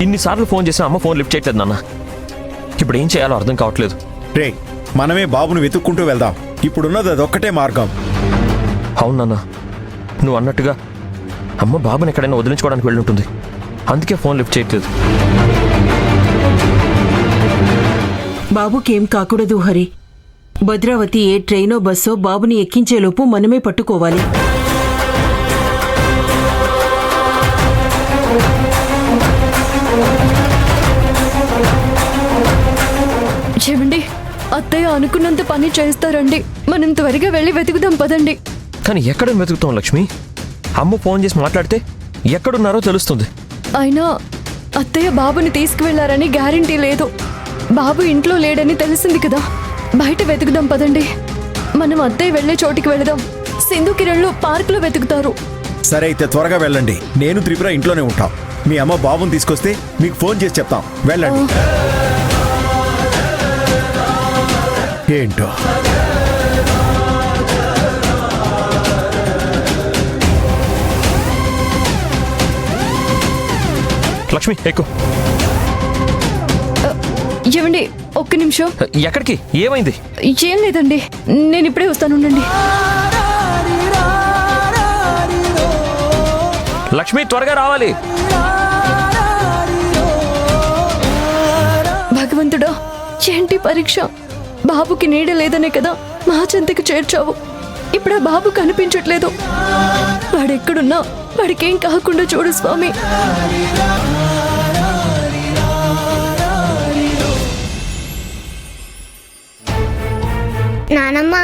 ఇన్నిసార్లు ఫోన్ చేసినా అమ్మ ఫోన్ లిఫ్ట్ చేయట్లేదు నాన్న. ఇప్పుడు ఏం చేయాలో అర్థం కావట్లేదు. రే, మనమే బాబును వెతుక్కుంటూ వెళ్దాం. ఇప్పుడున్నది అదొక్కటే మార్గం. అవును నాన్న, నువ్వు అన్నట్టుగా అమ్మ బాబుని ఎక్కడైనా వదిలించుకోవడానికి వెళ్ళుంటుంది. అందుకే ఫోన్ లిఫ్ట్ చేయట్లేదు. బాబుకేం కాకూడదు హరి. భద్రావతి ఏ ట్రైనో బస్సో బాబుని ఎక్కించేలోపు మనమే పట్టుకోవాలి. చెవండి, అత్తయ్య అనుకున్నంత పని చేస్తారండి. మనం త్వరగా వెళ్ళి వెతుకుదాం పదండి. కానీ ఎక్కడ వెతుకుతాం లక్ష్మి? అమ్మ ఫోన్ చేసి మాట్లాడితే ఎక్కడున్నారో తెలుస్తుంది. అయినా అత్తయ్య బాబుని తీసుకువెళ్లారని గ్యారంటీ లేదు. బాబు ఇంట్లో లేడని తెలిసింది కదా. బయట వెతుకుదాం పదండి. మనం అత్తయ్య వెళ్లే చోటికి వెళదాం. సింధు కిరణ్లు పార్కులో వెతుకుతారు. సరే అయితే త్వరగా వెళ్ళండి. నేను త్రిపుర ఇంట్లోనే ఉంటాం. మీ అమ్మ బాబుని తీసుకొస్తే మీకు ఫోన్ చేసి చెప్తాం. వెళ్ళండి. ఏంటో లక్ష్మి ఎక్కు. ఏమండి, ఒక్క నిమిషం. ఎక్కడికి? ఏమైంది? ఏం లేదండి, నేను ఇప్పుడే వస్తాను. ఉండండి. లక్ష్మి త్వరగా రావాలి. భగవంతుడా, ఏంటి పరీక్ష? బాబుకి నీడ లేదనే కదా మా చెంతకు చేర్చావు. ఇప్పుడు ఆ బాబు కనిపించట్లేదు. వాడెక్కడున్నా వాడికేం కాకుండా చూడు స్వామి. నానమ్మ,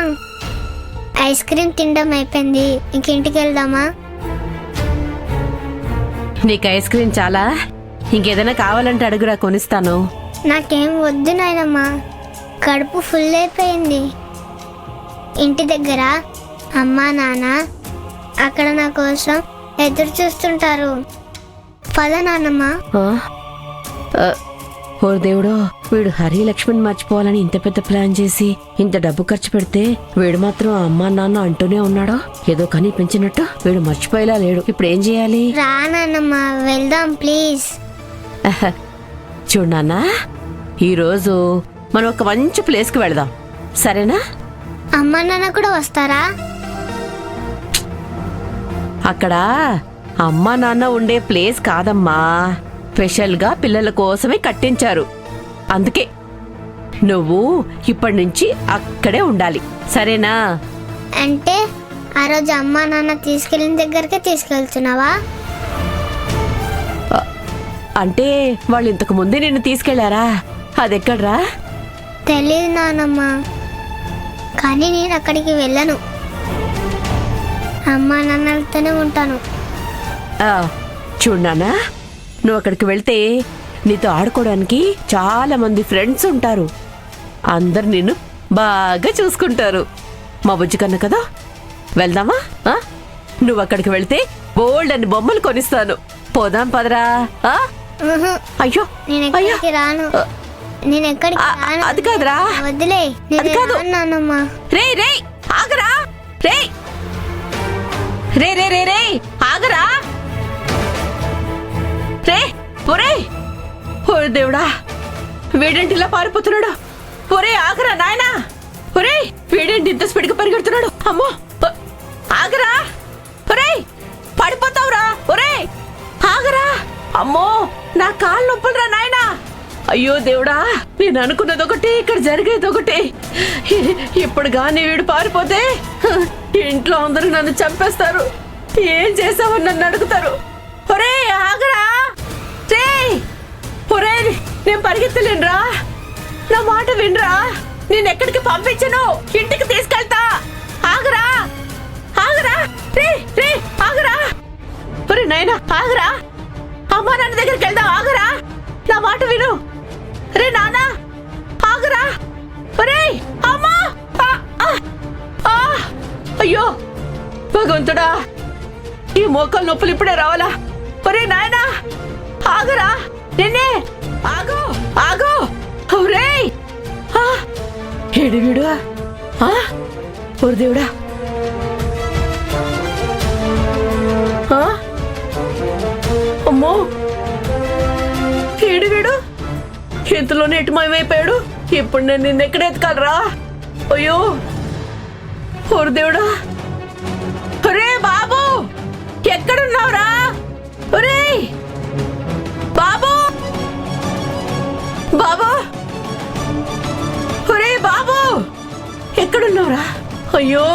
ఐస్ క్రీమ్ తినడం అయిపోయింది. ఇంకింటికి వెళ్దామా? నీకు ఐస్ క్రీమ్ చాలా? ఇంకేదైనా కావాలంటే అడుగురా, కొనిస్తాను. నాకేం వద్దు నాయనమ్మ, కడుపు ఫుల్ అయిపోయింది. ఇంటి దగ్గర అమ్మా నాన్న అక్కడ నా కోసం ఎదురు చూస్తుంటారు. పద నానమ్మ. ఓ దేవుడో, వీడు హరి లక్ష్మణ్ మర్చిపోవాలని ఇంత పెద్ద ప్లాన్ చేసి ఇంత డబ్బు ఖర్చు పెడితే వీడు మాత్రం అమ్మా నాన్న అంటూనే ఉన్నాడో. ఏదో కనిపించినట్టు వీడు మర్చిపోయేలా లేడు. ఇప్పుడు ఏం చేయాలి? రా నానమ్మ, వెళ్దాం ప్లీజ్. చూడు నాన్న, ఈరోజు మనం ఒక మంచి ప్లేస్కి వెళదాం, సరేనా? అమ్మా నాన్న కూడా వస్తారా? అక్కడ అమ్మా నాన్న ఉండే ప్లేస్ కాదమ్మా, స్పెషల్గా పిల్లల కోసమే కట్టించారు. అందుకే నువ్వు ఇప్పటి నుంచి అక్కడే ఉండాలి, సరేనా? అంటే ఆ రోజు అమ్మా నాన్న తీసుకెళ్ళిన దగ్గరకే తీసుకెళ్తున్నావా? అంటే వాళ్ళు ఇంతకు ముందే నిన్ను తీసుకెళ్లారా? అదెక్కడ్రా? తెలీదు నానమ్మ, కానీ నేను అక్కడికి వెళ్ళను. అమ్మా నాన్నలతోనే ఉంటాను. చూడు నాన్న, నువ్వు అక్కడికి వెళ్తే నీతో ఆడుకోవడానికి చాలా మంది ఫ్రెండ్స్ ఉంటారు. అందరు నిన్ను బాగా చూసుకుంటారు. మా బుజ్జి కన్నా కదా. వెళ్దామా? నువ్వు అక్కడికి వెళ్తే బోల్డ్ అని బొమ్మలు కొనిస్తాను. పోదాం పదరా. అయ్యో నేను ఎక్కడికి రాను. నేను ఎక్కడికి రాను. అది కాదురా, వదిలే. అది కాదు నానమ్మ. రే రే ఆగరా. రే రే రే రే రే ఆగరా. రే ఒరే, ఓ దేవుడా, వీడేంటి ఇలా పారిపోతున్నాడు? ఒరే ఆగరా నాయనా. ఒరే, వీడేంటి ఇంత స్పీడ్గా పరిగెడుతున్నాడు? అమ్మో, ఆగరా. ఒరే, పడిపోతావురా. ఒరే ఆగరా. అమ్మో, నా కాళ్ళు నొప్పులురా నాయనా. అయ్యో దేవుడా, నేను అనుకున్నది ఒకటి, ఇక్కడ జరిగేది ఒకటి. ఇప్పుడు గాని వీడు పారిపోతే ఇంట్లో అందరూ నన్ను చంపేస్తారు. ఏం చేసావని నన్ను అడుగుతారు. ఒరే ఆగరా. రే ఒరే, నేను పరిగెత్తలేనురా. నా మాట వినరా. నేను ఎక్కడికి పంపించను, ఇంటికి తీసుకెళ్తా. ఆగరా ఆగరా. రే రే ఆగరా. ఒరే నాయనా ఆగరా. అమ్మా నాన్న దగ్గరికి వెళ్దాం. ఆగరా, నా మాట విను. రే నానా ఆగరా. ఒరే అమ్మా. అయ్యో భగవంతుడా, ఈ మోకాలు నొప్పులు ఇప్పుడే రావాలా? ఒరే నాయనా ఆగరా. నిన్నే ఆగు ఆగు. ఒరే ఏడు వీడు. ఓ దేవుడా. అమ్మో, ఇంతలోనే ఎటు మాయమైపోయాడు. ఇప్పుడు నేను నిన్న ఎక్కడ ఎత్తుకాలరా? అయ్యో ఓరు దేవుడా! ఒరే బాబు, ఎక్కడున్నావురా? ఒరే బాబు, బాబు, ఒరే బాబు, ఎక్కడున్నావురా? అయ్యో